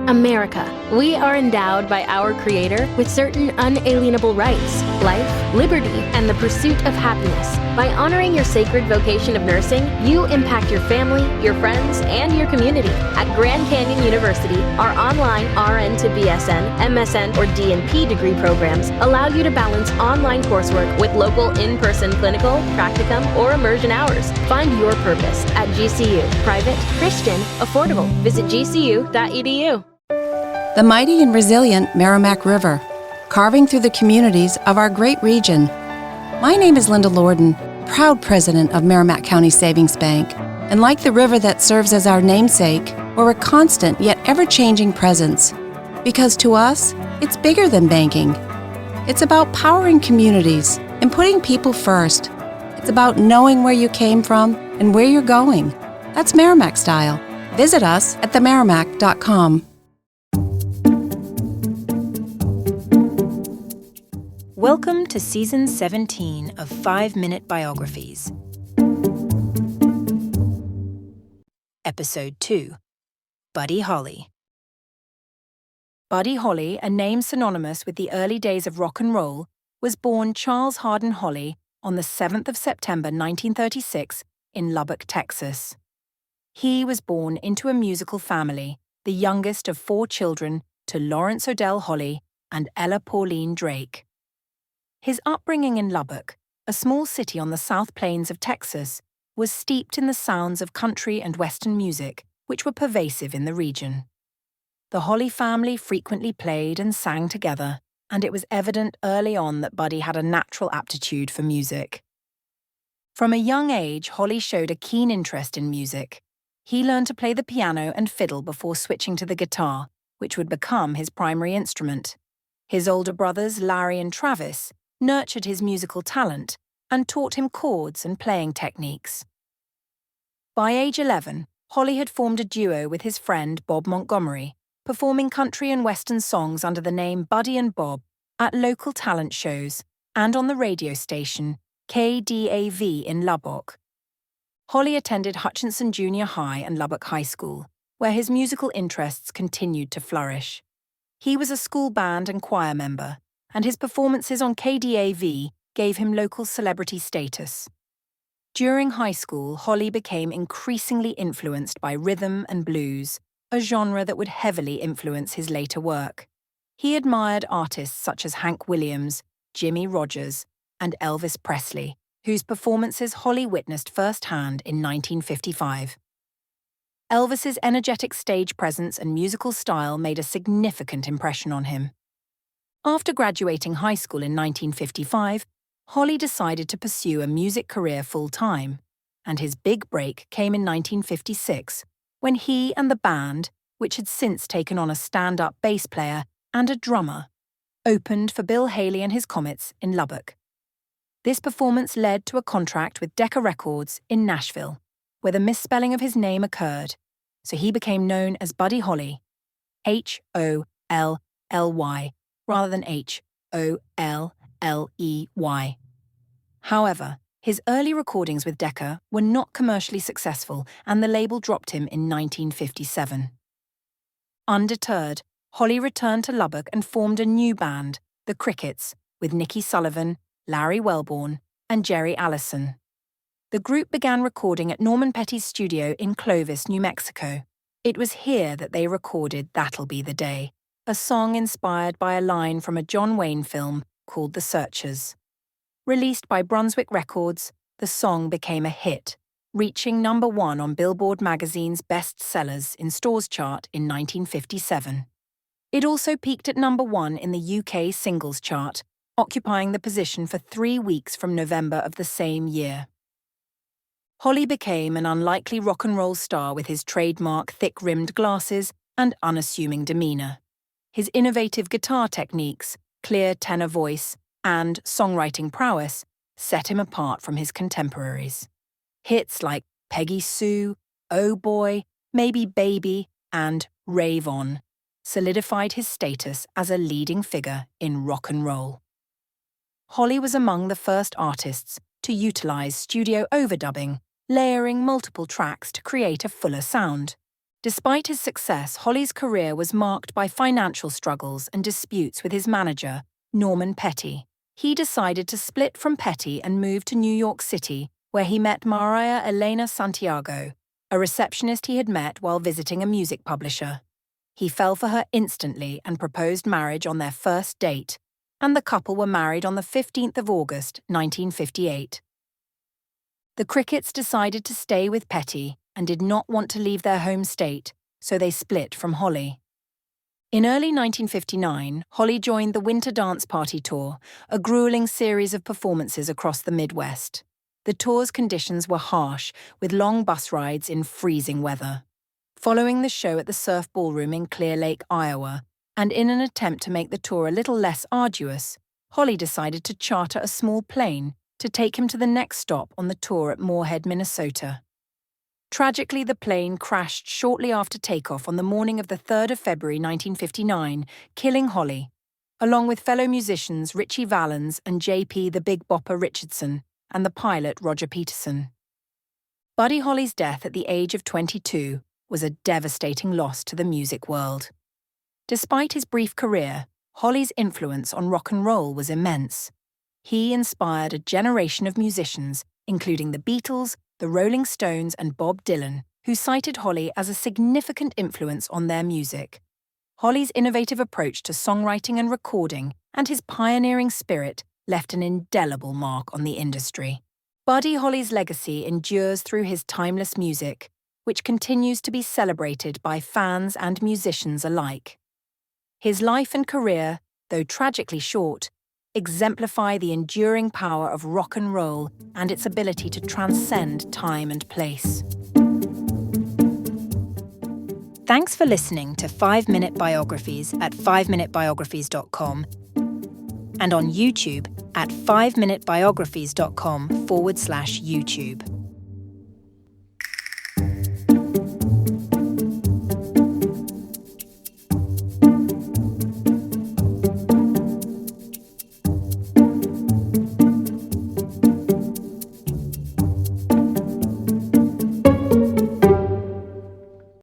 America. We are endowed by our Creator with certain unalienable rights, life, liberty, and the pursuit of happiness. By honoring your sacred vocation of nursing, you impact your family, your friends, and your community. At Grand Canyon University, our online RN to BSN, MSN, or DNP degree programs allow you to balance online coursework with local in-person clinical, practicum, or immersion hours. Find your purpose at GCU. Private, Christian, affordable. Visit gcu.edu. The mighty and resilient Merrimack River, carving through the communities of our great region. My name is Linda Lorden, proud president of Merrimack County Savings Bank, and like the river that serves as our namesake, we're a constant yet ever-changing presence. Because to us, it's bigger than banking. It's about powering communities and putting people first. It's about knowing where you came from and where you're going. That's Merrimack style. Visit us at themerrimack.com. Welcome to Season 17 of 5-Minute Biographies. Episode 2. Buddy Holly. Buddy Holly, a name synonymous with the early days of rock and roll, was born Charles Hardin Holley on the 7th of September 1936 in Lubbock, Texas. He was born into a musical family, the youngest of 4 children to Lawrence Odell Holley and Ella Pauline Drake. His upbringing in Lubbock, a small city on the South Plains of Texas, was steeped in the sounds of country and Western music, which were pervasive in the region. The Holley family frequently played and sang together, and it was evident early on that Buddy had a natural aptitude for music. From a young age, Holley showed a keen interest in music. He learned to play the piano and fiddle before switching to the guitar, which would become his primary instrument. His older brothers, Larry and Travis, nurtured his musical talent and taught him chords and playing techniques. By age 11, Holley had formed a duo with his friend Bob Montgomery, performing country and western songs under the name Buddy and Bob at local talent shows and on the radio station KDAV in Lubbock. Holley attended Hutchinson Junior High and Lubbock High School, where his musical interests continued to flourish. He was a school band and choir member, and his performances on KDAV gave him local celebrity status. During high school, Holley became increasingly influenced by rhythm and blues, a genre that would heavily influence his later work. He admired artists such as Hank Williams, Jimmie Rodgers, and Elvis Presley, whose performances Holley witnessed firsthand in 1955. Elvis's energetic stage presence and musical style made a significant impression on him. After graduating high school in 1955, Holley decided to pursue a music career full-time, and his big break came in 1956, when he and the band, which had since taken on a stand-up bass player and a drummer, opened for Bill Haley and his Comets in Lubbock. This performance led to a contract with Decca Records in Nashville, where the misspelling of his name occurred, so he became known as Buddy Holly, Hollly, rather than Holley. However, his early recordings with Decca were not commercially successful, and the label dropped him in 1957. Undeterred, Holley returned to Lubbock and formed a new band, the Crickets, with Nikki Sullivan, Larry Wellborn, and Jerry Allison. The group began recording at Norman Petty's studio in Clovis, New Mexico. It was here that they recorded That'll Be the Day, a song inspired by a line from a John Wayne film called The Searchers. Released by Brunswick Records, the song became a hit, reaching number 1 on Billboard magazine's Best Sellers in Stores chart in 1957. It also peaked at number 1 in the UK singles chart, occupying the position for 3 weeks from November of the same year. Holley became an unlikely rock and roll star with his trademark thick-rimmed glasses and unassuming demeanor. His innovative guitar techniques, clear tenor voice, and songwriting prowess set him apart from his contemporaries. Hits like Peggy Sue, Oh Boy, Maybe Baby, and Rave On solidified his status as a leading figure in rock and roll. Holley was among the first artists to utilize studio overdubbing, layering multiple tracks to create a fuller sound. Despite his success, Holley's career was marked by financial struggles and disputes with his manager, Norman Petty. He decided to split from Petty and move to New York City, where he met Maria Elena Santiago, a receptionist he had met while visiting a music publisher. He fell for her instantly and proposed marriage on their first date, and the couple were married on the 15th of August, 1958. The Crickets decided to stay with Petty and did not want to leave their home state, so they split from Holley. In early 1959, Holley joined the Winter Dance Party Tour, a grueling series of performances across the Midwest. The tour's conditions were harsh, with long bus rides in freezing weather. Following the show at the Surf Ballroom in Clear Lake, Iowa, and in an attempt to make the tour a little less arduous, Holley decided to charter a small plane to take him to the next stop on the tour at Moorhead, Minnesota. Tragically, the plane crashed shortly after takeoff on the morning of the 3rd of February 1959, killing Holley, along with fellow musicians Ritchie Valens and J.P. the Big Bopper Richardson, and the pilot Roger Peterson. Buddy Holly's death at the age of 22 was a devastating loss to the music world. Despite his brief career, Holley's influence on rock and roll was immense. He inspired a generation of musicians, including the Beatles, the Rolling Stones, and Bob Dylan, who cited Holley as a significant influence on their music. Holley's innovative approach to songwriting and recording and his pioneering spirit left an indelible mark on the industry. Buddy Holly's legacy endures through his timeless music, which continues to be celebrated by fans and musicians alike. His life and career, though tragically short, exemplify the enduring power of rock and roll and its ability to transcend time and place. Thanks for listening to 5-Minute Biographies at 5minutebiographies.com and on YouTube at 5minutebiographies.com/YouTube.